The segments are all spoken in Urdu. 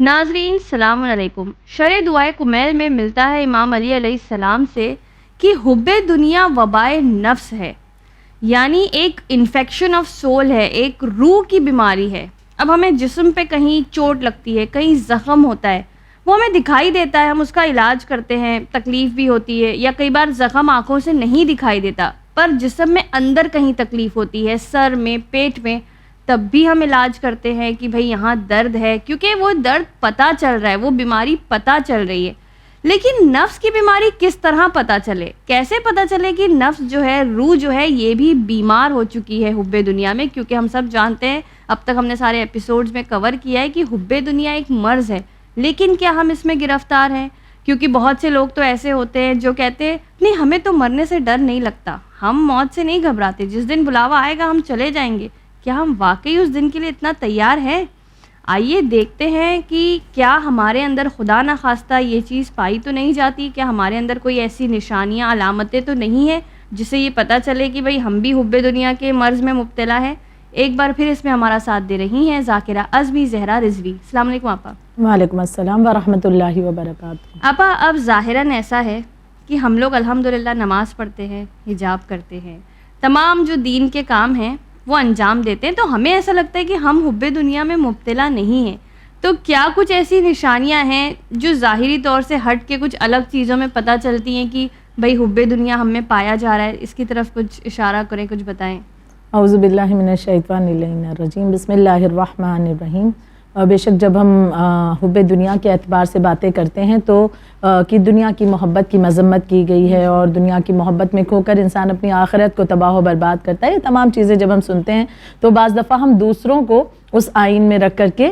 ناظرین السلام علیکم. شرح دعائے کمیل میں ملتا ہے امام علی علیہ السلام سے کہ حب دنیا وبائے نفس ہے، یعنی ایک انفیکشن آف سول ہے، ایک روح کی بیماری ہے. اب ہمیں جسم پہ کہیں چوٹ لگتی ہے، کہیں زخم ہوتا ہے، وہ ہمیں دکھائی دیتا ہے، ہم اس کا علاج کرتے ہیں، تکلیف بھی ہوتی ہے، یا کئی بار زخم آنکھوں سے نہیں دکھائی دیتا پر جسم میں اندر کہیں تکلیف ہوتی ہے، سر میں، پیٹ میں، تب بھی ہم علاج کرتے ہیں کہ بھئی یہاں درد ہے، کیونکہ وہ درد پتہ چل رہا ہے، وہ بیماری پتہ چل رہی ہے. لیکن نفس کی بیماری کس طرح پتہ چلے؟ کیسے پتہ چلے کہ نفس جو ہے، روح جو ہے، یہ بھی بیمار ہو چکی ہے حب دنیا میں؟ کیونکہ ہم سب جانتے ہیں، اب تک ہم نے سارے ایپیسوڈز میں کور کیا ہے کہ حب دنیا ایک مرض ہے. لیکن کیا ہم اس میں گرفتار ہیں؟ کیونکہ بہت سے لوگ تو ایسے ہوتے ہیں جو کہتے ہیں نہیں، ہمیں تو مرنے سے ڈر نہیں لگتا، ہم موت سے نہیں گھبراتے، جس دن بلاوا آئے گا ہم چلے جائیں گے. کیا ہم واقعی اس دن کے لیے اتنا تیار ہیں؟ آئیے دیکھتے ہیں کہ کیا ہمارے اندر خدا نخواستہ یہ چیز پائی تو نہیں جاتی، کیا ہمارے اندر کوئی ایسی نشانیاں، علامتیں تو نہیں ہیں جس سے یہ پتہ چلے کہ بھئی ہم بھی حب دنیا کے مرض میں مبتلا ہیں. ایک بار پھر اس میں ہمارا ساتھ دے رہی ہیں ذاکرہ اعظمی زہرا رضوی. السلام علیکم آپا. وعلیکم السلام ورحمۃ اللہ وبرکاتہ. آپا اب ظاہراً ایسا ہے کہ ہم لوگ الحمدللہ نماز پڑھتے ہیں، حجاب کرتے ہیں، تمام جو دین کے کام ہیں وہ انجام دیتے ہیں، تو ہمیں ایسا لگتا ہے کہ ہم حب دنیا میں مبتلا نہیں ہیں. تو کیا کچھ ایسی نشانیاں ہیں جو ظاہری طور سے ہٹ کے کچھ الگ چیزوں میں پتہ چلتی ہیں کہ بھئی حب دنیا ہم میں پایا جا رہا ہے؟ اس کی طرف کچھ اشارہ کریں، کچھ بتائیں. اعوذ باللہ من الشیطان الرجیم. بسم اللہ الرحمن الرحیم. بے شک جب ہم حب دنیا کے اعتبار سے باتیں کرتے ہیں تو کہ دنیا کی محبت کی مذمت کی گئی ہے، اور دنیا کی محبت میں کھو کر انسان اپنی آخرت کو تباہ و برباد کرتا ہے. یہ تمام چیزیں جب ہم سنتے ہیں تو بعض دفعہ ہم دوسروں کو اس آئین میں رکھ کر کے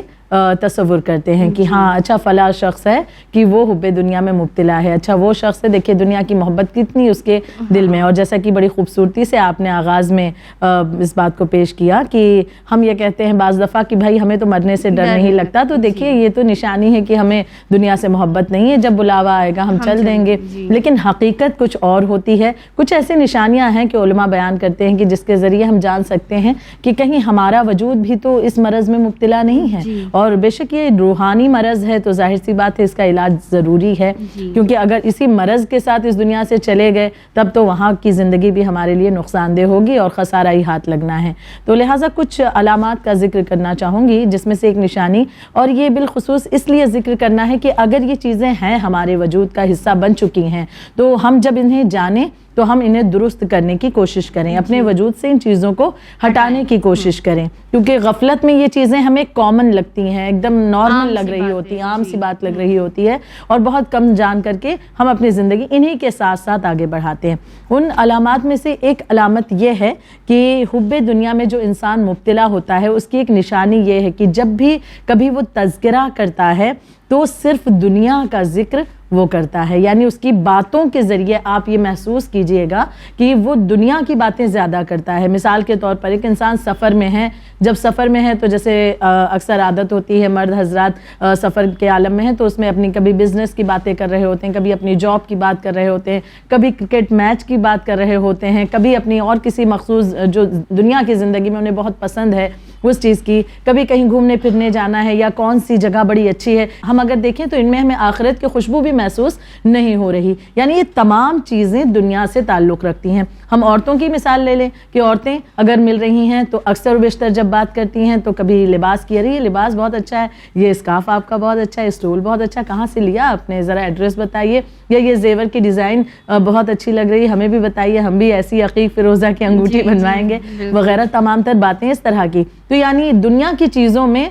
تصور کرتے ہیں کہ ہاں اچھا فلاں شخص ہے کہ وہ حب دنیا میں مبتلا ہے، اچھا وہ شخص ہے، دیکھیے دنیا کی محبت کتنی اس کے دل میں. اور جیسا کہ بڑی خوبصورتی سے آپ نے آغاز میں اس بات کو پیش کیا کہ ہم یہ کہتے ہیں بعض دفعہ کہ بھائی ہمیں تو مرنے سے ڈر نہیں لگتا، تو دیکھیے یہ تو نشانی ہے کہ ہمیں دنیا سے محبت نہیں ہے، جب بلاوا آئے گا ہم چل دیں گے. لیکن حقیقت کچھ اور ہوتی ہے. کچھ ایسے نشانیاں ہیں کہ علماء بیان کرتے ہیں کہ جس کے ذریعے ہم جان سکتے ہیں کہ کہیں ہمارا وجود بھی تو اس مرض میں مبتلا نہیں ہے. اور بے شک یہ روحانی مرض ہے تو ظاہر سی بات ہے اس کا علاج ضروری ہے، کیونکہ اگر اسی مرض کے ساتھ اس دنیا سے چلے گئے تب تو وہاں کی زندگی بھی ہمارے لیے نقصان دہ ہوگی اور خسارہ ہی ہاتھ لگنا ہے. تو لہٰذا کچھ علامات کا ذکر کرنا چاہوں گی جس میں سے ایک نشانی، اور یہ بالخصوص اس لیے ذکر کرنا ہے کہ اگر یہ چیزیں ہیں ہمارے وجود کا حصہ بن چکی ہیں تو ہم جب انہیں جانیں تو ہم انہیں درست کرنے کی کوشش کریں، اپنے وجود سے ان چیزوں کو ہٹانے کی کوشش کریں. کیونکہ غفلت میں یہ چیزیں ہمیں کامن لگتی ہیں، ایک دم نارمل لگ رہی ہوتی ہیں، عام سی بات لگ رہی ہوتی ہے، اور بہت کم جان کر کے ہم اپنی زندگی انہی کے ساتھ ساتھ آگے بڑھاتے ہیں. ان علامات میں سے ایک علامت یہ ہے کہ حب دنیا میں جو انسان مبتلا ہوتا ہے اس کی ایک نشانی یہ ہے کہ جب بھی کبھی وہ تذکرہ کرتا ہے تو صرف دنیا کا ذکر وہ کرتا ہے. یعنی اس کی باتوں کے ذریعے آپ یہ محسوس کیجئے گا کہ وہ دنیا کی باتیں زیادہ کرتا ہے. مثال کے طور پر ایک انسان سفر میں ہے، جب سفر میں ہے تو جیسے اکثر عادت ہوتی ہے مرد حضرات سفر کے عالم میں ہیں تو اس میں اپنی کبھی بزنس کی باتیں کر رہے ہوتے ہیں، کبھی اپنی جاب کی بات کر رہے ہوتے ہیں، کبھی کرکٹ میچ کی بات کر رہے ہوتے ہیں، کبھی اپنی اور کسی مخصوص جو دنیا کی زندگی میں انہیں بہت پسند ہے اس چیز کی، کبھی کہیں گھومنے پھرنے جانا ہے یا کون سی جگہ بڑی اچھی ہے. ہم اگر دیکھیں تو ان میں ہمیں آخرت کی خوشبو بھی محسوس نہیں ہو رہی. یعنی یہ تمام چیزیں دنیا سے تعلق رکھتی ہیں. ہم عورتوں کی مثال لے لیں کہ عورتیں اگر مل رہی ہیں تو اکثر و بیشتر جب بات کرتی ہیں تو کبھی لباس کی، ارے یہ لباس بہت اچھا ہے، یہ اسکارف آپ کا بہت اچھا ہے، اسٹول بہت اچھا، کہاں سے لیا آپ نے، ذرا ایڈریس بتائیے، یا یہ زیور کی ڈیزائن بہت اچھی لگ رہی ہے، ہمیں بھی بتائیے، ہم بھی ایسی عقیق فیروزہ کی انگوٹھی بنوائیں گے وغیرہ تمام تر باتیں اس طرح کی. تو یعنی دنیا کی چیزوں میں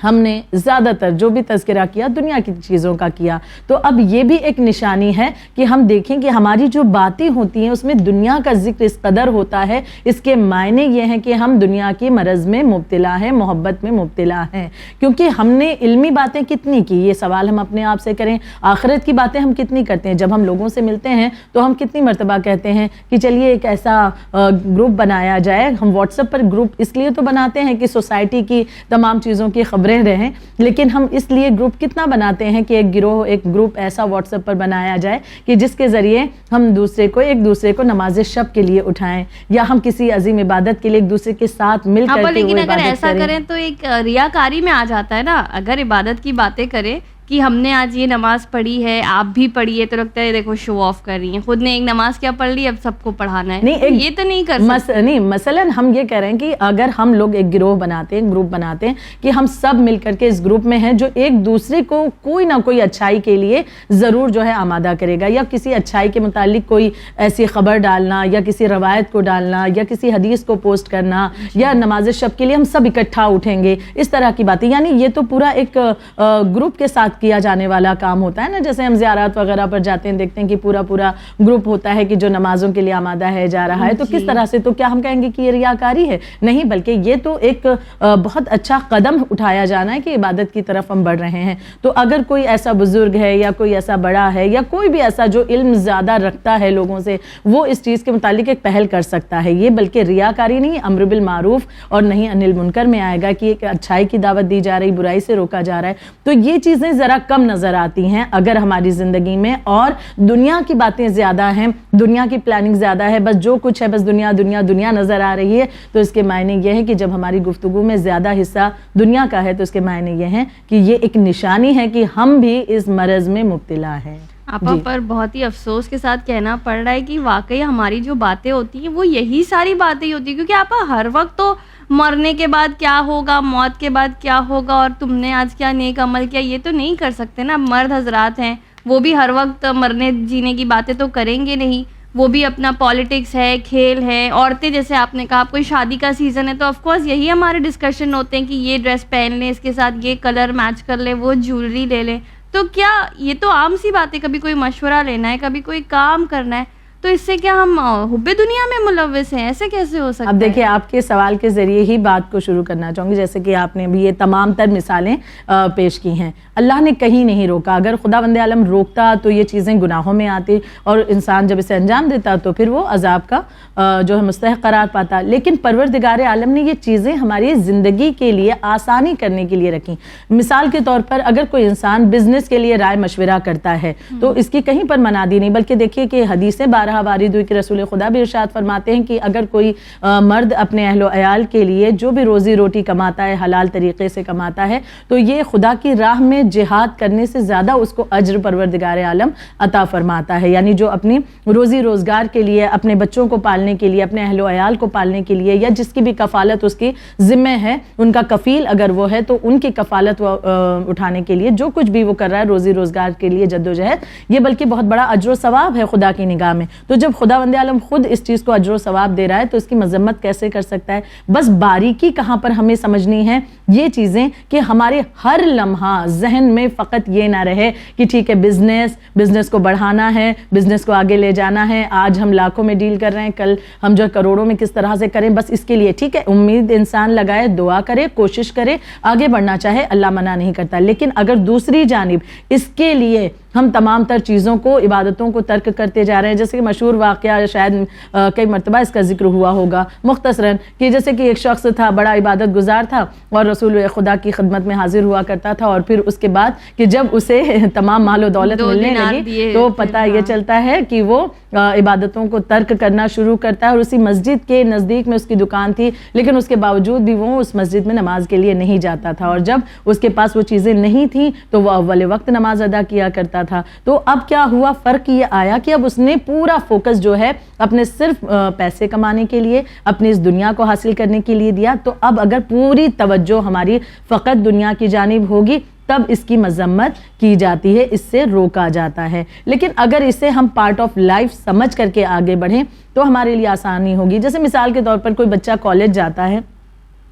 ہم نے زیادہ تر جو بھی تذکرہ کیا دنیا کی چیزوں کا کیا. تو اب یہ بھی ایک نشانی ہے کہ ہم دیکھیں کہ ہماری جو باتیں ہوتی ہیں اس میں دنیا کا ذکر اس قدر ہوتا ہے. اس کے معنی یہ ہیں کہ ہم دنیا کی مرض میں مبتلا ہیں، محبت میں مبتلا ہیں. کیونکہ ہم نے علمی باتیں کتنی کی، یہ سوال ہم اپنے آپ سے کریں. آخرت کی باتیں ہم کتنی کرتے ہیں؟ جب ہم لوگوں سے ملتے ہیں تو ہم کتنی مرتبہ کہتے ہیں کہ چلیے ایک ایسا گروپ بنایا جائے. ہم واٹس ایپ پر گروپ اس لیے تو بناتے ہیں کہ سوسائٹی کی تمام چیزوں کی خبریں کرے رہیں, لیکن ہم اس لیے گروپ کتنا بناتے ہیں کہ ایک گروہ, ایک گروپ ایسا واٹس ایپ پر بنایا جائے کہ جس کے ذریعے ہم ایک دوسرے کو نماز شب کے لیے اٹھائیں, یا ہم کسی عظیم عبادت کے لیے ایک دوسرے کے ساتھ مل کر کے وہ عبادت کریں. لیکن اگر ایسا کریں تو ایک ریاکاری میں آ جاتا ہے نا. اگر عبادت کی باتیں کریں کہ ہم نے آج یہ نماز پڑھی ہے, آپ بھی پڑھیے, تو لگتا ہے دیکھو شو آف کر رہی ہیں, خود نے ایک نماز کیا پڑھ لی, اب سب کو پڑھانا ہے. نہیں, یہ تو نہیں کر سکتے. نہیں, مثلاً ہم یہ کہہ رہے ہیں کہ اگر ہم لوگ ایک گروہ بناتے ہیں, گروپ بناتے ہیں کہ ہم سب مل کر کے اس گروپ میں ہیں جو ایک دوسرے کو کوئی نہ کوئی اچھائی کے لیے ضرور جو ہے آمادہ کرے گا, یا کسی اچھائی کے متعلق کوئی ایسی خبر ڈالنا, یا کسی روایت کو ڈالنا, یا کسی حدیث کو پوسٹ کرنا, یا نماز شب کے لیے ہم سب اکٹھا اٹھیں گے, اس طرح کی باتیں. یعنی یہ تو پورا ایک گروپ کے ساتھ کیا جانے والا کام ہوتا ہے نا. جیسے ہم زیارات وغیرہ پر جاتے ہیں, دیکھتے ہیں کہ پورا گروپ ہوتا ہے کہ جو نمازوں کے لیے آمادہ ہے, جا رہا ہے. تو کس طرح سے, تو کیا ہم کہیں گے کہ یہ ریاکاری ہے؟ نہیں, بلکہ یہ تو ایک بہت اچھا قدم اٹھایا جانا ہے کہ عبادت کی طرف ہم بڑھ رہے ہیں. تو اگر کوئی ایسا بزرگ ہے, یا کوئی ایسا بڑا ہے, یا کوئی بھی ایسا جو علم زیادہ رکھتا ہے لوگوں سے, وہ اس چیز کے متعلق ایک پہل کر سکتا ہے. یہ بلکہ ریاکاری نہیں, امر بالمعروف اور نہیں عن المنکر میں آئے گا کہ ایک اچھائی کی دعوت دی جا رہی, برائی سے روکا جا رہا ہے. تو یہ چیزیں ذرا کم نظر آتی ہیں اگر ہماری زندگی میں, اور دنیا کی باتیں زیادہ ہیں, دنیا کی پلاننگ زیادہ ہے, بس جو کچھ ہے بس دنیا دنیا دنیا نظر آ رہی ہے. تو اس کے معنی یہ ہے کہ جب ہماری گفتگو میں زیادہ حصہ دنیا کا ہے, تو اس کے معنی یہ ہے کہ یہ ایک نشانی ہے کہ ہم بھی اس مرض میں مبتلا ہیں. آپا پر بہت ہی افسوس کے ساتھ کہنا پڑ رہا ہے کہ واقعی ہماری جو باتیں ہوتی ہیں وہ یہی ساری باتیں ہوتی ہیں, کیونکہ آپا ہر وقت تو مرنے کے بعد کیا ہوگا, موت کے بعد کیا ہوگا, اور تم نے آج کیا نیک عمل کیا, یہ تو نہیں کر سکتے نا. مرد حضرات ہیں, وہ بھی ہر وقت مرنے جینے کی باتیں تو کریں گے نہیں, وہ بھی اپنا پالیٹکس ہے, کھیل ہے. عورتیں جیسے آپ نے کہا کوئی شادی کا سیزن ہے تو آف کورس یہی ہمارے ڈسکشن ہوتے ہیں کہ یہ ڈریس پہن لیں, اس کے ساتھ یہ کلر میچ کر لیں, وہ جیولری لے لیں. تو کیا یہ تو عام سی بات ہے, کبھی کوئی مشورہ لینا ہے, کبھی کوئی کام کرنا ہے, تو اس سے کیا ہم حب دنیا میں ملوث ہیں؟ ایسے کیسے ہو سکتا ہے؟ اب دیکھیں, آپ کے سوال کے ذریعے ہی بات کو شروع کرنا چاہوں گی. جیسے کہ آپ نے بھی یہ تمام تر مثالیں پیش کی ہیں. اللہ نے کہیں نہیں روکا. اگر خداوند عالم روکتا تو یہ چیزیں گناہوں میں آتی, اور انسان جب اسے انجام دیتا تو پھر وہ عذاب کا جو ہے مستحق قرار پاتا. لیکن پروردگار عالم نے یہ چیزیں ہماری زندگی کے لیے آسانی کرنے کے لیے رکھی. مثال کے طور پر اگر کوئی انسان بزنس کے لیے رائے مشورہ کرتا ہے تو اس کی کہیں پر منادی نہیں, بلکہ دیکھیے کہ حدیثیں بارہ وارد ہوئی کہ رسول خدا بھی ارشاد فرماتے ہیں کہ اگر کوئی مرد اپنے اہل و عیال کے لیے جو بھی روزی روٹی کماتا ہے, حلال طریقے سے کماتا ہے, تو یہ خدا کی راہ میں جہاد کرنے سے زیادہ اس کو اجر پروردگار عالم عطا فرماتا ہے. یعنی جو اپنی روزی روزگار کے لیے, اپنے بچوں کو پالنے کے لیے, اپنے اہل و عیال کو پالنے کے لیے, یا جس کی بھی کفالت اس کی ذمہ ہے, ان کا کفیل اگر وہ ہے, تو ان کی کفالت اٹھانے کے لیے جو کچھ بھی وہ کر رہا ہے روزی روزگار کے لیے جدوجہد, یہ بلکہ بہت بڑا اجر و ثواب ہے خدا کی نگاہ میں. تو جب خداوند عالم خود اس چیز کو اجر و ثواب دے رہا ہے تو اس کی مذمت کیسے کر سکتا ہے؟ بس باریکی کہاں پر ہمیں سمجھنی ہے یہ چیزیں کہ ہمارے ہر لمحہ ذہن میں فقط یہ نہ رہے کہ ٹھیک ہے بزنس کو بڑھانا ہے, بزنس کو آگے لے جانا ہے, آج ہم لاکھوں میں ڈیل کر رہے ہیں, کل ہم جو کروڑوں میں کس طرح سے کریں, بس اس کے لیے ٹھیک ہے امید انسان لگائے, دعا کرے, کوشش کرے, آگے بڑھنا چاہے, اللہ منع نہیں کرتا. لیکن اگر دوسری جانب اس کے لیے ہم تمام تر چیزوں کو, عبادتوں کو ترک کرتے جا رہے ہیں, جیسے کہ مشہور واقعہ شاید کئی مرتبہ اس کا ذکر ہوا ہوگا مختصراً, کہ جیسے کہ ایک شخص تھا, بڑا عبادت گزار تھا اور رسول خدا کی خدمت میں حاضر ہوا کرتا تھا, اور پھر اس کے بعد کہ جب اسے تمام مال و دولت ملنے لگی تو پتہ یہ چلتا ہے کہ وہ عبادتوں کو ترک کرنا شروع کرتا ہے. اور اسی مسجد کے نزدیک میں اس کی دکان تھی, لیکن اس کے باوجود بھی وہ اس مسجد میں نماز کے لیے نہیں جاتا تھا, اور جب اس کے پاس وہ چیزیں نہیں تھیں تو وہ اول وقت نماز ادا کیا کرتا تھا. تو اب کیا ہوا, فرق یہ آیا کہ اب اس نے پورا فوکس جو ہے اپنے صرف پیسے کمانے کے لیے, اپنی اس دنیا کو حاصل کرنے کے لیے دیا. تو اب اگر پوری توجہ ہماری فقط دنیا کی جانب ہوگی تب اس کی مذمت کی جاتی ہے, اس سے روکا جاتا ہے. لیکن اگر اسے ہم پارٹ آف لائف سمجھ کر کے آگے بڑھیں تو ہمارے لیے آسانی ہوگی. جیسے مثال کے طور پر کوئی بچہ کالج جاتا ہے,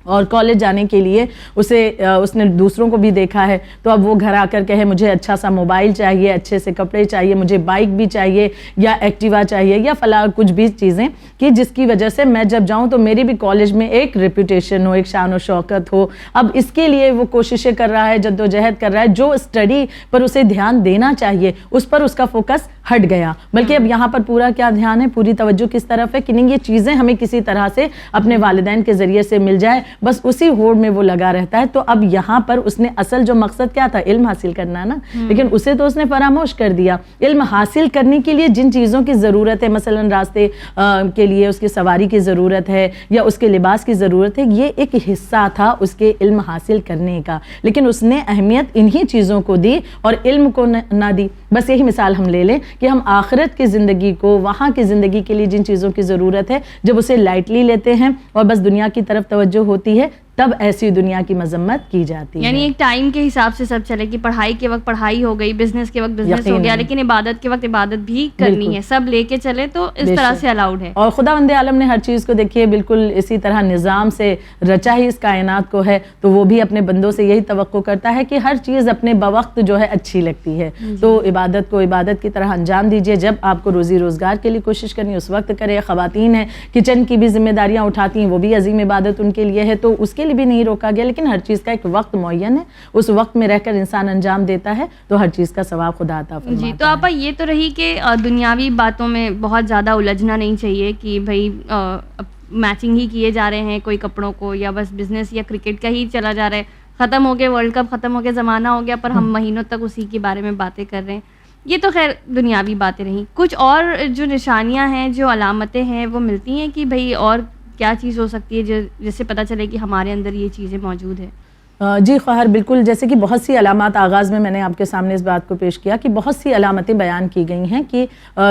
اور کالج جانے کے لیے اس نے دوسروں کو بھی دیکھا ہے, تو اب وہ گھر آ کر کہے مجھے اچھا سا موبائل چاہیے, اچھے سے کپڑے چاہیے, مجھے بائک بھی چاہیے, یا ایکٹیوا چاہیے, یا فلاں کچھ بھی چیزیں, کہ جس کی وجہ سے میں جب جاؤں تو میری بھی کالج میں ایک ریپوٹیشن ہو, ایک شان و شوکت ہو. اب اس کے لیے وہ کوششیں کر رہا ہے, جدوجہد کر رہا ہے. جو اسٹڈی پر اسے دھیان دینا چاہیے اس پر اس کا فوکس ہٹ گیا, بلکہ اب یہاں پر پورا کیا دھیان ہے, پوری توجہ کس طرف ہے کہ نہیں یہ چیزیں ہمیں کسی طرح سے اپنے والدین کے ذریعے سے مل جائے. بس اسی ہوڑ میں وہ لگا رہتا ہے. تو اب یہاں پر اس نے اصل جو مقصد کیا تھا, علم حاصل کرنا نا, لیکن اسے تو اس نے فراموش کر دیا. علم حاصل کرنے کے لیے جن چیزوں کی ضرورت ہے, مثلا راستے کے لیے اس کی سواری کی ضرورت ہے یا اس کے لباس کی ضرورت ہے, یہ ایک حصہ تھا اس کے علم حاصل کرنے کا, لیکن اس نے اہمیت انہی چیزوں کو دی اور علم کو نہ دی. بس یہی مثال ہم لے لیں کہ ہم آخرت کی زندگی کو, وہاں کی زندگی کے لیے جن چیزوں کی ضرورت ہے, جب اسے لائٹلی لیتے ہیں اور بس دنیا کی طرف توجہ ہوتی ہے, تب ایسی دنیا کی مذمت کی جاتی ہے. یعنی ایک ٹائم کے حساب سے سب چلے کہ پڑھائی کے وقت پڑھائی ہو گئی, بزنس کے وقت بزنس ہو گیا, لیکن عبادت کے وقت عبادت بھی کرنی ہے, سب لے کے چلے تو اس طرح سے الاؤڈ ہے. اور خداوند عالم نے ہر چیز کو دیکھیے بالکل اسی طرح نظام سے رچا ہی اس کائنات کو ہے, تو وہ بھی اپنے بندوں سے یہی توقع کرتا ہے کہ ہر چیز اپنے بوقت جو ہے اچھی لگتی ہے. تو عبادت کو عبادت کی طرح انجام دیجئے. جب آپ کو روزی روزگار کے لیے کوشش کرنی اس وقت کرے. خواتین ہیں کچن کی بھی ذمہ داریاں اٹھاتی ہیں, وہ بھی عظیم عبادت ان کے لیے ہے, تو اس کے لیے بھی نہیں روکا گیا, لیکن ہر چیز کا ایک وقت معین ہے, اس وقت میں رہ کر انسان انجام دیتا ہے تو ہر چیز کا ثواب خدا عطا فرماتا ہے. جی, تو آپا یہ تو رہی کہ دنیاوی باتوں میں بہت زیادہ الجھنا نہیں چاہیے کہ بھائی میچنگ ہی کیے جا رہے ہیں کوئی کپڑوں کو, یا بس بزنس یا کرکٹ کا ہی چلا جا رہا ہے, ختم ہو گیا ورلڈ کپ, ختم ہو گیا زمانہ ہو گیا, پر ہم مہینوں تک اسی کے بارے میں باتیں کر رہے ہیں. یہ تو خیر دنیاوی باتیں رہیں. کچھ اور جو نشانیاں ہیں, جو علامتیں ہیں, وہ ملتی ہیں کہ بھائی اور کیا چیز ہو سکتی ہے جس سے پتہ چلے کہ ہمارے اندر یہ چیزیں موجود ہیں؟ جی خواہر, بالکل, جیسے کہ بہت سی علامات, آغاز میں نے آپ کے سامنے اس بات کو پیش کیا کہ بہت سی علامتیں بیان کی گئی ہیں کہ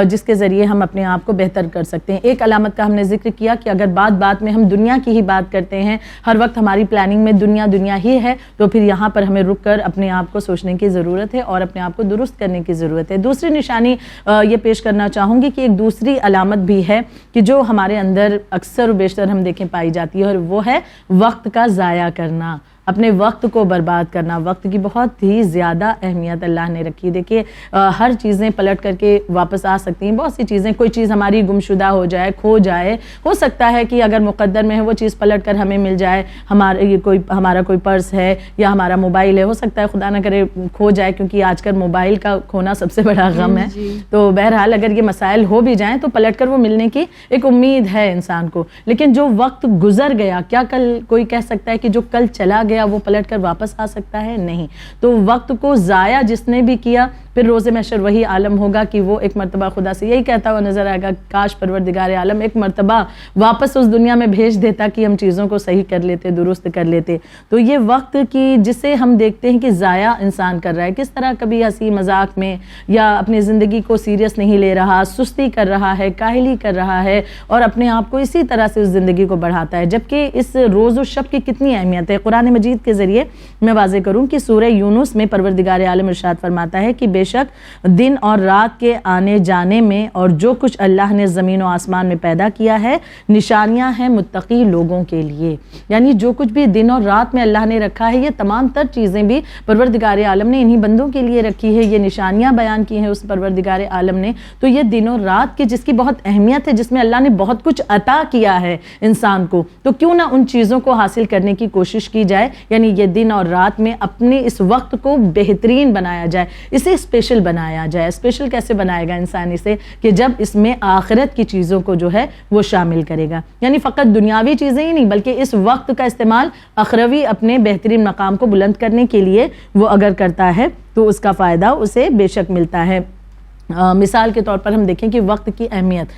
جس کے ذریعے ہم اپنے آپ کو بہتر کر سکتے ہیں. ایک علامت کا ہم نے ذکر کیا کہ اگر بات میں ہم دنیا کی ہی بات کرتے ہیں, ہر وقت ہماری پلاننگ میں دنیا ہی ہے, تو پھر یہاں پر ہمیں رک کر اپنے آپ کو سوچنے کی ضرورت ہے اور اپنے آپ کو درست کرنے کی ضرورت ہے. دوسری نشانی یہ پیش کرنا چاہوں گی کہ ایک دوسری علامت بھی ہے کہ جو ہمارے اندر اکثر و بیشتر ہم دیکھیں پائی جاتی ہے, اور وہ ہے وقت کا ضائع کرنا, اپنے وقت کو برباد کرنا. وقت کی بہت ہی زیادہ اہمیت اللہ نے رکھی. دیکھیے ہر چیزیں پلٹ کر کے واپس آ سکتی ہیں, بہت سی چیزیں, کوئی چیز ہماری گمشدہ ہو جائے, کھو جائے, ہو سکتا ہے کہ اگر مقدر میں ہے وہ چیز پلٹ کر ہمیں مل جائے. ہمارا کوئی پرس ہے یا ہمارا موبائل ہے, ہو سکتا ہے خدا نہ کرے کھو جائے, کیونکہ آج کل موبائل کا کھونا سب سے بڑا غم ہے. تو بہرحال اگر یہ مسائل ہو بھی جائیں تو پلٹ کر وہ ملنے کی ایک امید ہے انسان کو. لیکن جو وقت گزر گیا, کیا کل کوئی کہہ سکتا ہے کہ جو کل چلا گیا وہ پلٹ کر واپس آ سکتا ہے؟ نہیں. تو وقت کو ضائع جس نے بھی کیا, پھر روز محشر وہی عالم ہوگا کہ وہ ایک مرتبہ خدا سے یہی کہتا ہوا نظر آئے گا, کاش پروردگار عالم ایک مرتبہ واپس اس دنیا میں بھیج دیتا کہ ہم چیزوں کو صحیح کر لیتے, درست کر لیتے. تو یہ وقت کی جسے ہم دیکھتے ہیں کہ ضائع انسان کر رہا ہے, کس طرح کبھی ہنسی مذاق میں یا اپنی زندگی کو سیریس نہیں لے رہا, سستی کر رہا ہے, کاہلی کر رہا ہے, اور اپنے آپ کو اسی طرح سے اس زندگی کو بڑھاتا ہے. جبکہ اس روز و شب کی کتنی اہمیت ہے. قرآن مجید کے ذریعے میں واضح کروں کہ سورہ یونس میں پروردگار عالم ارشاد فرماتا ہے کہ بے شک دن اور رات کے آنے جانے میں اور جو کچھ اللہ نے زمین و آسمان میں پیدا کیا ہے نشانیاں ہیں متقی لوگوں کے لیے. یعنی جو کچھ بھی دن اور رات میں اللہ نے رکھا ہے, یہ تمام تر چیزیں بھی پروردگار عالم نے انہی بندوں کے لیے رکھی ہے. یہ نشانیاں بیان کی ہیں اس پروردگار عالم نے. تو یہ دن اور رات کی جس کی بہت اہمیت ہے, جس میں اللہ نے بہت کچھ عطا کیا ہے انسان کو, تو کیوں نہ ان چیزوں کو حاصل کرنے کی کوشش کی جائے. یعنی یہ دن اور رات میں اپنے اس وقت کو بہترین بنایا جائے, اسے اسپیشل بنایا جائے. اسپیشل کیسے بنائے گا انسان اسے؟ کہ جب اس میں آخرت کی چیزوں کو جو ہے وہ شامل کرے گا. یعنی فقط دنیاوی چیزیں ہی نہیں, بلکہ اس وقت کا استعمال اخروی اپنے بہترین مقام کو بلند کرنے کے لیے وہ اگر کرتا ہے تو اس کا فائدہ اسے بے شک ملتا ہے. مثال کے طور پر ہم دیکھیں کہ وقت کی اہمیت,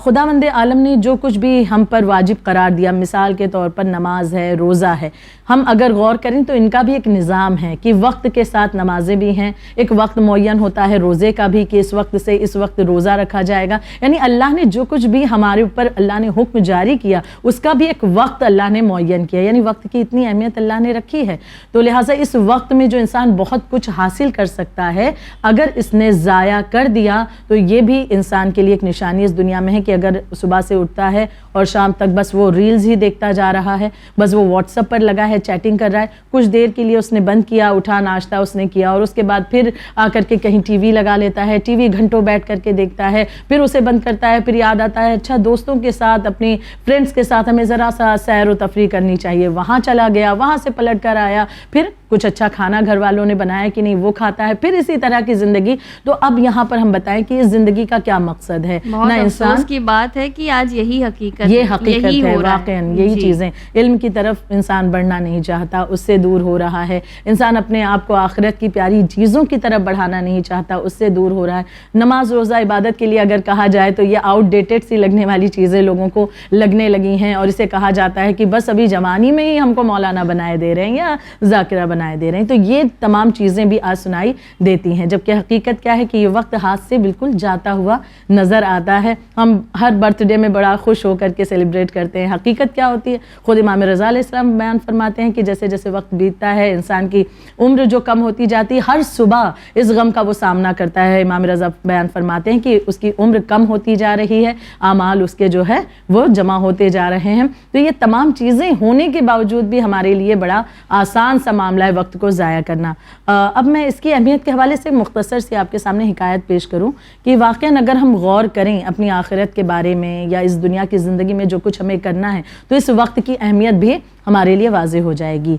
خداوند عالم نے جو کچھ بھی ہم پر واجب قرار دیا, مثال کے طور پر نماز ہے, روزہ ہے, ہم اگر غور کریں تو ان کا بھی ایک نظام ہے کہ وقت کے ساتھ نمازیں بھی ہیں, ایک وقت معین ہوتا ہے روزے کا بھی کہ اس وقت سے اس وقت روزہ رکھا جائے گا. یعنی اللہ نے جو کچھ بھی ہمارے اوپر اللہ نے حکم جاری کیا اس کا بھی ایک وقت اللہ نے معین کیا. یعنی وقت کی اتنی اہمیت اللہ نے رکھی ہے. تو لہٰذا اس وقت میں جو انسان بہت کچھ حاصل کر سکتا ہے, اگر اس نے ضائع کر دیا تو یہ بھی انسان کے لیے ایک نشانی اس دنیا میں ہے کہ اگر صبح سے اٹھتا ہے اور شام تک بس وہ ریلز ہی دیکھتا جا رہا ہے, بس وہ واٹس ایپ پر لگا ہے, چیٹنگ کر رہا ہے, کچھ دیر کے لیے اس نے بند کیا, اٹھا ناشتہ اس نے کیا, اور اس کے بعد پھر آ کر کے کہیں ٹی وی لگا لیتا ہے, ٹی وی گھنٹوں بیٹھ کر کے دیکھتا ہے, پھر اسے بند کرتا ہے, پھر یاد آتا ہے اچھا دوستوں کے ساتھ, اپنی فرینڈس کے ساتھ ہمیں ذرا سا سیر و تفریح کرنی چاہیے, وہاں چلا گیا, وہاں سے پلٹ کر آیا, پھر کچھ اچھا کھانا گھر والوں نے بنایا کہ نہیں وہ کھاتا ہے, پھر اسی طرح کی زندگی. تو اب یہاں پر ہم بتائیں کہ اس زندگی کا کیا مقصد ہے. نہ انسان کی بات ہے کہ آج یہی حقیقت ہے واقعا یہی چیزیں. علم کی طرف انسان بڑھنا نہیں چاہتا, اس سے دور ہو رہا ہے. انسان اپنے آپ کو آخرت کی پیاری چیزوں کی طرف بڑھانا نہیں چاہتا, اس سے دور ہو رہا ہے. نماز روزہ عبادت کے لیے اگر کہا جائے تو یہ آؤٹ ڈیٹڈ سی لگنے والی چیزیں لوگوں کو لگنے لگی ہیں, اور اسے کہا جاتا ہے کہ بس ابھی جوانی میں ہی ہم کو مولانا بنائے دے رہے ہیں یا ذاکرہ بنائے دے رہے ہیں. تو یہ تمام چیزیں بھی آج سنائی دیتی ہیں, جبکہ حقیقت کیا ہے کہ یہ وقت ہاتھ سے بالکل جاتا ہوا نظر آتا ہے. ہم ہر برتھ ڈے میں بڑا خوش ہو کر کے سیلیبریٹ کرتے ہیں. حقیقت کیا ہوتی ہے, خود امام رضا علیہ السلام بیان فرماتے ہیں کہ جیسے جیسے وقت بیتتا ہے انسان کی عمر جو کم ہوتی جاتی ہے, ہر صبح اس غم کا وہ سامنا کرتا ہے. امام رضا بیان فرماتے ہیں کہ اس کی عمر کم ہوتی جا رہی ہے, اعمال اس کے جو ہے وہ جمع ہوتے جا رہے ہیں. تو یہ تمام چیزیں ہونے کے باوجود بھی ہمارے لیے بڑا آسان سا معاملہ ہے وقت کو ضائع کرنا. اب میں اس کی اہمیت کے حوالے سے مختصر سی آپ کے سامنے حکایت پیش کروں کہ واقعاً اگر ہم غور کریں اپنی آخرت کے بارے میں یا اس دنیا کی زندگی میں جو کچھ ہمیں کرنا ہے تو اس وقت کی اہمیت بھی ہمارے لیے واضح ہو جائے گی.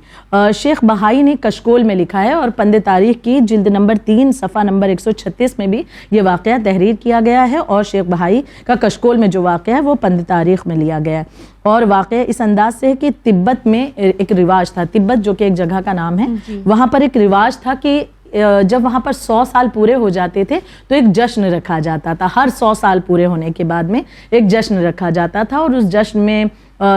شیخ بہائی نے کشکول میں لکھا ہے اور پند تاریخ کی جلد نمبر 3 صفحہ نمبر 136 میں بھی یہ واقعہ تحریر کیا گیا ہے, اور شیخ بہائی کا کشکول میں جو واقعہ ہے وہ پند تاریخ میں لیا گیا ہے. اور واقعہ اس انداز سے ہے کہ تبت میں ایک رواج تھا, تبت جو کہ ایک جگہ کا نام ہے, وہاں پر ایک رواج تھا کہ جب وہاں پر 100 سال پورے ہو جاتے تھے تو ایک جشن رکھا جاتا تھا. ہر 100 سال پورے ہونے کے بعد میں ایک جشن رکھا جاتا تھا, اور اس جشن میں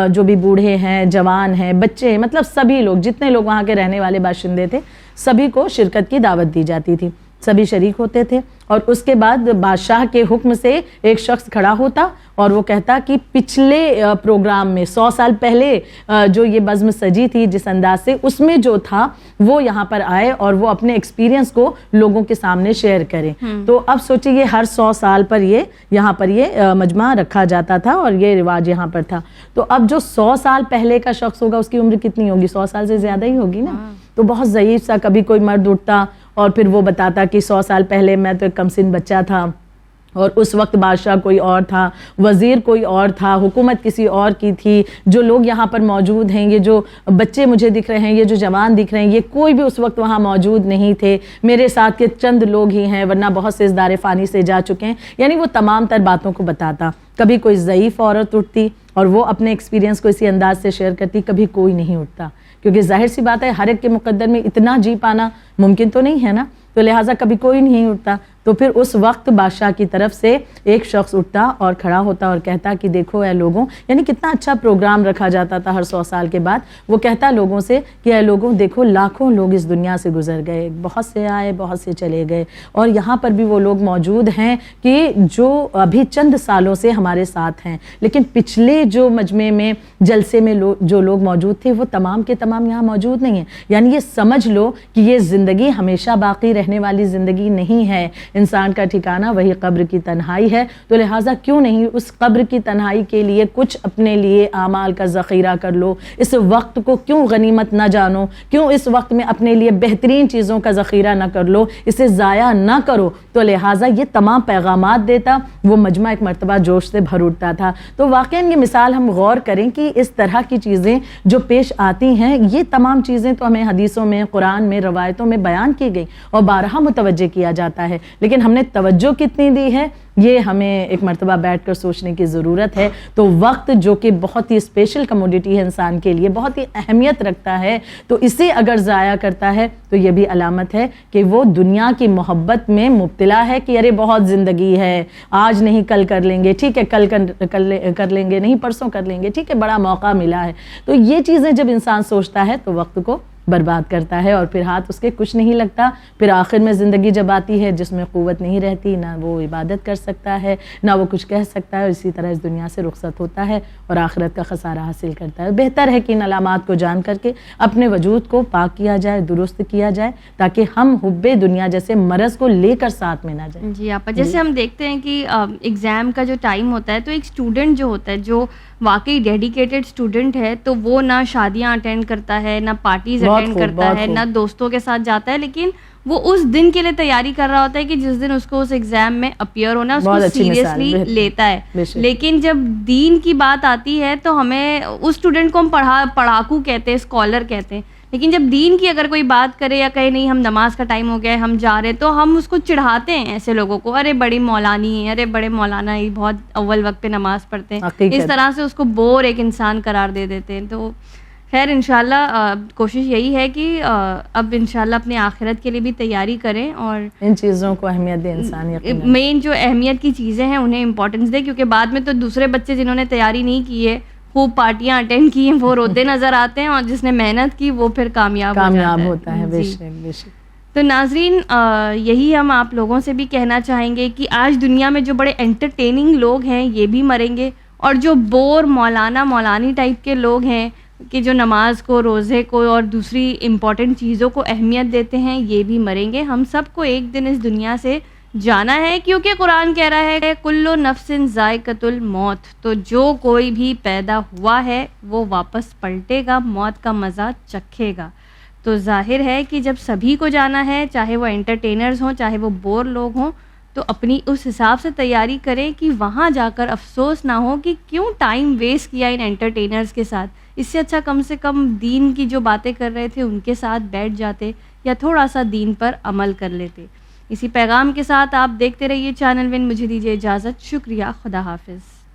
جو بھی بوڑھے ہیں, جوان ہیں, بچے ہیں, مطلب سبھی لوگ, جتنے لوگ وہاں کے رہنے والے باشندے تھے, سبھی کو شرکت کی دعوت دی جاتی تھی. سبھی شریک ہوتے تھے, اور اس کے بعد بادشاہ کے حکم سے ایک شخص کھڑا ہوتا اور وہ کہتا کہ پچھلے پروگرام میں 100 سال پہلے جو یہ بزم سجی تھی جس انداز سے, اس میں جو تھا وہ یہاں پر آئے اور وہ اپنے ایکسپیرینس کو لوگوں کے سامنے شیئر کریں. تو اب سوچئے یہ ہر 100 سال پر یہاں پر یہ مجمع رکھا جاتا تھا اور یہ رواج یہاں پر تھا. تو اب جو 100 سال پہلے کا شخص ہوگا اس کی عمر کتنی ہوگی, 100 سال سے زیادہ ہی ہوگی نا. تو بہت ضعیف سا کبھی کوئی مرد اٹھتا اور پھر وہ بتاتا کہ 100 سال پہلے میں تو ایک کم سن بچہ تھا, اور اس وقت بادشاہ کوئی اور تھا, وزیر کوئی اور تھا, حکومت کسی اور کی تھی, جو لوگ یہاں پر موجود ہیں, یہ جو بچے مجھے دکھ رہے ہیں, یہ جو جوان دکھ رہے ہیں, یہ کوئی بھی اس وقت وہاں موجود نہیں تھے, میرے ساتھ کے چند لوگ ہی ہیں, ورنہ بہت سے اس دار فانی سے جا چکے ہیں. یعنی وہ تمام تر باتوں کو بتاتا. کبھی کوئی ضعیف عورت اٹھتی اور وہ اپنے ایکسپیرینس کو اسی انداز سے شیئر کرتی, کبھی کوئی نہیں اٹھتا, کیونکہ ظاہر سی بات ہے ہر ایک کے مقدر میں اتنا جی پانا ممکن تو نہیں ہے نا, تو لہٰذا کبھی کوئی نہیں اٹھتا. تو پھر اس وقت بادشاہ کی طرف سے ایک شخص اٹھتا اور کھڑا ہوتا اور کہتا کہ دیکھو اے لوگوں, یعنی کتنا اچھا پروگرام رکھا جاتا تھا ہر 100 سال کے بعد. وہ کہتا لوگوں سے کہ اے لوگوں دیکھو لاکھوں لوگ اس دنیا سے گزر گئے, بہت سے آئے بہت سے چلے گئے, اور یہاں پر بھی وہ لوگ موجود ہیں کہ جو ابھی چند سالوں سے ہمارے ساتھ ہیں, لیکن پچھلے جو مجمع میں جلسے میں جو لوگ موجود تھے وہ تمام کے تمام یہاں موجود نہیں ہیں. یعنی یہ سمجھ لو کہ یہ زندگی ہمیشہ باقی رہنے والی زندگی نہیں ہے. انسان کا ٹھکانہ وہی قبر کی تنہائی ہے. تو لہٰذا کیوں نہیں اس قبر کی تنہائی کے لیے کچھ اپنے لیے اعمال کا ذخیرہ کر لو, اس وقت کو کیوں غنیمت نہ جانو, کیوں اس وقت میں اپنے لیے بہترین چیزوں کا ذخیرہ نہ کر لو, اسے ضائع نہ کرو. تو لہٰذا یہ تمام پیغامات دیتا, وہ مجمع ایک مرتبہ جوش سے بھر اٹھتا تھا. تو واقعاً یہ مثال ہم غور کریں کہ اس طرح کی چیزیں جو پیش آتی ہیں, یہ تمام چیزیں تو ہمیں حدیثوں میں, قرآن میں, روایتوں میں بیان کی گئی اور بارہا متوجہ کیا جاتا ہے, لیکن ہم نے توجہ کتنی دی ہے یہ ہمیں ایک مرتبہ بیٹھ کر سوچنے کی ضرورت ہے. تو وقت جو کہ بہت ہی اسپیشل کموڈیٹی ہے انسان کے لیے, بہت ہی اہمیت رکھتا ہے, تو اسے اگر ضائع کرتا ہے تو یہ بھی علامت ہے کہ وہ دنیا کی محبت میں مبتلا ہے کہ ارے بہت زندگی ہے, آج نہیں کل کر لیں گے, ٹھیک ہے کل کر لیں گے, نہیں پرسوں کر لیں گے, ٹھیک ہے بڑا موقع ملا ہے. تو یہ چیزیں جب انسان سوچتا ہے تو وقت کو برباد کرتا ہے اور پھر ہاتھ اس کے کچھ نہیں لگتا. پھر آخر میں زندگی جب آتی ہے جس میں قوت نہیں رہتی, نہ وہ عبادت کر سکتا ہے نہ وہ کچھ کہہ سکتا ہے, اور اسی طرح اس دنیا سے رخصت ہوتا ہے اور آخرت کا خسارہ حاصل کرتا ہے. بہتر ہے کہ ان علامات کو جان کر کے اپنے وجود کو پاک کیا جائے, درست کیا جائے, تاکہ ہم حب دنیا جیسے مرض کو لے کر ساتھ میں نہ جائیں. جی آپا, جیسے ہم دیکھتے ہیں کہ ایگزام کا جو ٹائم ہوتا ہے تو ایک اسٹوڈنٹ جو ہوتا ہے جو واقعی ڈیڈیکیٹڈ اسٹوڈنٹ ہے تو وہ نہ شادیاں اٹینڈ کرتا ہے, نہ پارٹیز اٹینڈ کرتا ہے, نہ دوستوں کے ساتھ جاتا ہے, لیکن وہ اس دن کے لیے تیاری کر رہا ہوتا ہے کہ جس دن اس کو اس ایگزام میں اپیئر ہونا ہے, اس کو سیریسلی لیتا ہے. لیکن جب دین کی بات آتی ہے تو ہمیں اس اسٹوڈنٹ کو ہم پڑھاکو کہتے ہیں, اسکالر کہتے ہیں, لیکن جب دین کی اگر کوئی بات کرے یا کہے نہیں ہم نماز کا ٹائم ہو گیا ہے ہم جا رہے تو ہم اس کو چڑھاتے ہیں ایسے لوگوں کو, ارے بڑی مولانی ہے, ارے بڑے مولانا ہی بہت اول وقت پہ نماز پڑھتے ہیں, اس طرح سے اس کو بور ایک انسان قرار دے دیتے ہیں. تو خیر انشاءاللہ کوشش یہی ہے کہ اب انشاءاللہ اپنے آخرت کے لیے بھی تیاری کریں اور ان چیزوں کو اہمیت دیں انسان, مین جو اہمیت کی چیزیں ہیں انہیں امپورٹنس دے, کیونکہ بعد میں تو دوسرے بچے جنہوں نے تیاری نہیں کی ہے خوب پارٹیاں اٹینڈ کی ہیں وہ روتے نظر آتے ہیں, اور جس نے محنت کی وہ پھر کامیاب ہوتا ہے. بے شک بے شک. تو ناظرین یہی ہم آپ لوگوں سے بھی کہنا چاہیں گے کہ آج دنیا میں جو بڑے انٹرٹیننگ لوگ ہیں یہ بھی مریں گے, اور جو بور مولانی ٹائپ کے لوگ ہیں کہ جو نماز کو, روزے کو اور دوسری امپورٹنٹ چیزوں کو اہمیت دیتے ہیں یہ بھی مریں گے. ہم سب کو ایک دن اس دنیا سے جانا ہے, کیونکہ قرآن کہہ رہا ہے کلو نفس ذائقۃ الموت, تو جو کوئی بھی پیدا ہوا ہے وہ واپس پلٹے گا, موت کا مزہ چکھے گا. تو ظاہر ہے کہ جب سبھی کو جانا ہے, چاہے وہ انٹرٹینرز ہوں چاہے وہ بور لوگ ہوں, تو اپنی اس حساب سے تیاری کریں کہ وہاں جا کر افسوس نہ ہو کہ کیوں ٹائم ویسٹ کیا ان انٹرٹینرز کے ساتھ. اس سے اچھا کم سے کم دین کی جو باتیں کر رہے تھے ان کے ساتھ بیٹھ جاتے یا تھوڑا سا دین پر عمل کر لیتے. اسی پیغام کے ساتھ آپ دیکھتے رہیے چینل ون. مجھے دیجیے اجازت, شکریہ, خدا حافظ.